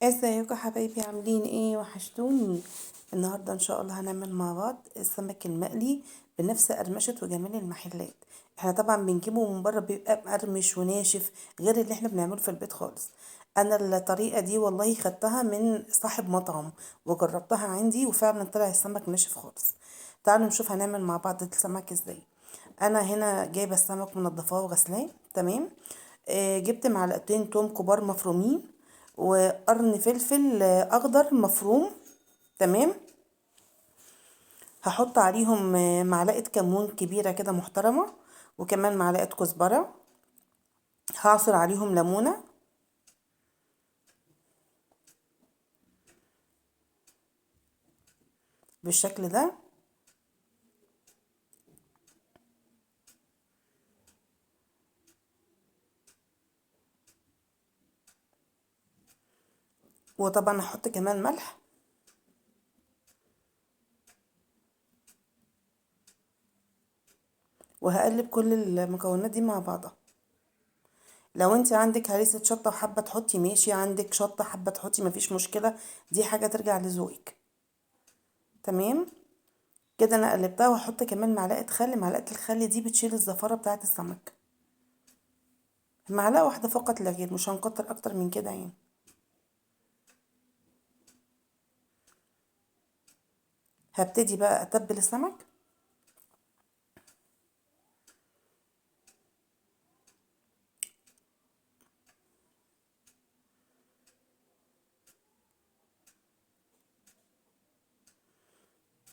ازيكم حبايبي، عاملين ايه؟ وحشتوني. النهارده ان شاء الله هنعمل مع بعض السمك المقلي بنفس قرمشة وجمال المحلات. احنا طبعا بنجيبه من بره بيبقى مقرمش وناشف غير اللي احنا بنعمله في البيت خالص. انا الطريقه دي والله خدتها من صاحب مطعم وجربتها عندي وفعلا طلع السمك ناشف خالص. تعالوا نشوف هنعمل مع بعض السمك ازاي. انا هنا جايبه السمك منضفاه وغسلاه تمام. جبت معلقتين توم كبار مفرومين وقرن فلفل اخضر مفروم تمام. هحط عليهم معلقه كمون كبيره كده محترمه، وكمان معلقه كزبره. هعصر عليهم ليمونه بالشكل ده. وطبعا هحط كمان ملح. وهقلب كل المكونات دي مع بعضها. لو انت عندك هريسة شطة وحابة تحطي ماشي، عندك شطة حابة تحطي مفيش مشكلة، دي حاجة ترجع لذوقك. تمام كده انا قلبتها، وهحط كمان معلقة خل. معلقة الخل دي بتشيل الزفارة بتاعة السمك. معلقة واحدة فقط لا غير، مش هنكتر اكتر من كده يعني. هبتدي بقى اتبل السمك.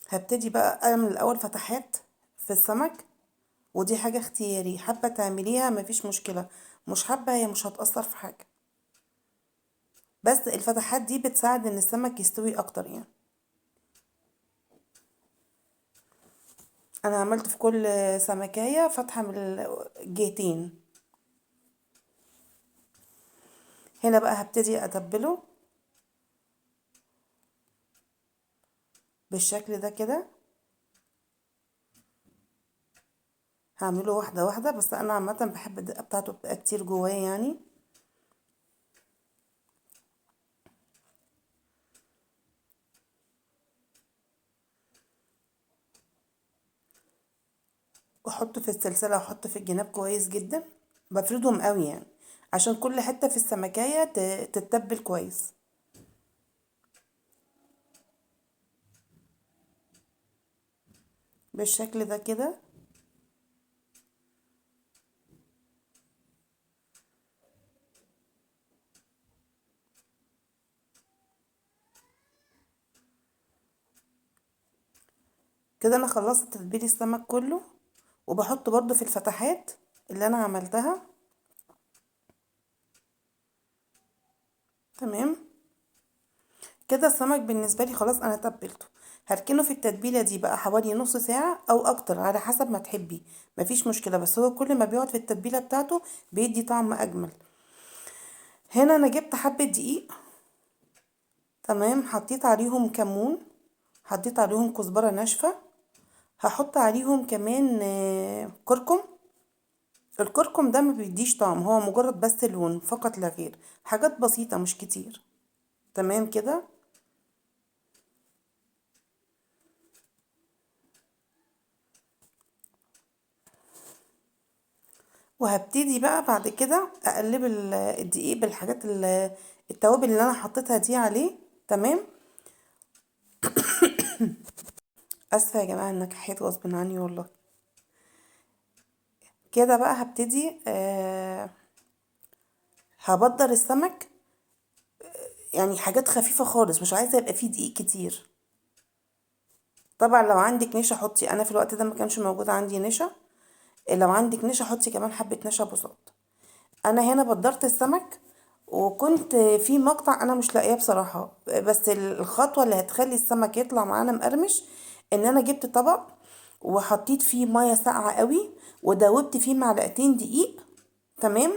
هبتدي بقى اعمل الاول فتحات في السمك، ودي حاجة اختياري، حابة تعمليها مفيش مشكلة، مش حابة هي مش هتأثر في حاجة، بس الفتحات دي بتساعد ان السمك يستوي اكتر يعني. انا عملت في كل سمكية فتحة من الجهتين. هنا بقى هبتدي اتبله بالشكل ده كده. هعمله واحدة واحدة، بس انا عامة بحب الدقة بتاعته تبقى كتير جواه يعني. واحطه في السلسلة واحطه في الجناب كويس جدا. بفردهم قوي يعني عشان كل حتة في السمكية تتبل كويس بالشكل ده كده. كده انا خلصت تتبيل السمك كله، وبحط برضو في الفتحات اللي انا عملتها. تمام كده السمك بالنسبة لي خلاص انا تبلته. هركنه في التتبيلة دي بقى حوالي نص ساعة او اكتر على حسب ما تحبي، مفيش مشكلة، بس هو كل ما بيقعد في التتبيلة بتاعته بيدي طعم اجمل. هنا انا جبت حبة دقيق تمام، حطيت عليهم كمون، حطيت عليهم كزبرة ناشفة، هحط عليهم كمان كركم. الكركم ده ما بيديش طعم، هو مجرد بس لون فقط لا غير، حاجات بسيطة مش كتير. تمام كده. وهبتدي بقى بعد كده اقلب الدقيق بالحاجات التوابل اللي انا حطيتها دي عليه. تمام. اسفه يا جماعه انك حيت غصب عني والله. كده بقى هبتدي هبدر السمك، يعني حاجات خفيفه خالص، مش عايزه يبقى فيه دقيق كتير. طبعا لو عندك نشا حطي، انا في الوقت ده ما كانش موجود عندي نشا. لو عندك نشا حطي كمان حبه نشا بساط. انا هنا بدرت السمك، وكنت في مقطع انا مش لاقياه بصراحه، بس الخطوه اللي هتخلي السمك يطلع معانا مقرمش ان انا جبت طبق وحطيت فيه ميه ساقعه قوي، ودوبت فيه معلقتين دقيق تمام،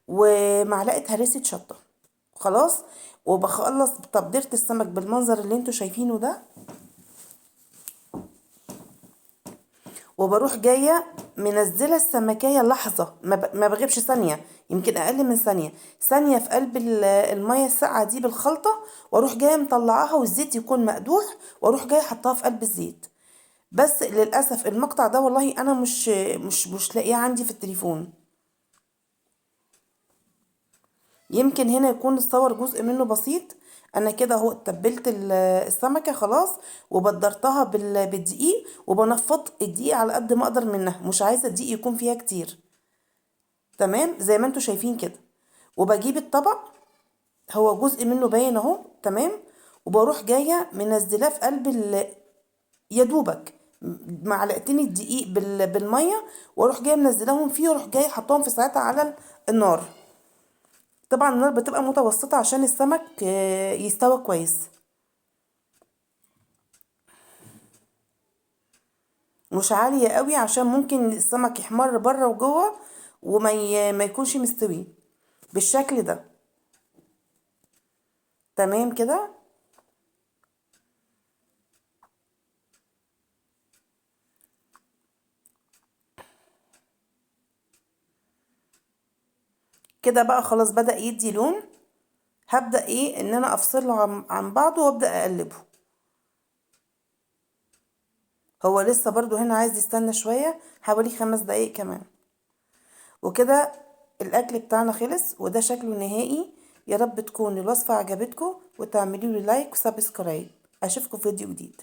ومعلقه هريسه شطه. خلاص. وبخلص تبديره السمك بالمنظر اللي انتوا شايفينه ده، وبروح جايه منزله السمكيه لحظه، ما بغيبش ثانيه، يمكن اقل من ثانيه، ثانيه في قلب الميه الساقعه دي بالخلطه، واروح جايه مطلعاها والزيت يكون مقدوح، واروح جايه حطاها في قلب الزيت. بس للاسف المقطع ده والله انا مش لاقيه عندي في التليفون. يمكن هنا يكون الصور جزء منه بسيط. انا كده اهو تبلت السمكه خلاص، وبدرتها بالدقيق، وبنفض الدقيق على قد ما اقدر منها، مش عايزه الدقيق يكون فيها كتير. تمام زي ما انتوا شايفين كده. وبجيب الطبق، هو جزء منه باين اهو تمام، وبروح جايه منزلاه في قلب يا دوبك معلقتين الدقيق بالميه، واروح جايه منزلاهم فيه، واروح جايه حطاهم في ساعتها على النار. طبعا النار بتبقى متوسطة عشان السمك يستوى كويس، مش عالية قوي عشان ممكن السمك يحمر بره وجوه، ما يكونش مستوي بالشكل ده. تمام كده. كده بقى خلاص بدأ يدي لون. هبدأ ايه ان انا افصله عن بعضه، وابدأ اقلبه. هو لسه برضو هنا عايز يستنى شوية، حوالي 5 دقايق كمان. وكده الاكل بتاعنا خلص، وده شكله النهائي. يا رب تكون الوصفة عجبتكم، وتعملوا لي لايك وسبسكرايب. اشوفكم في فيديو جديد.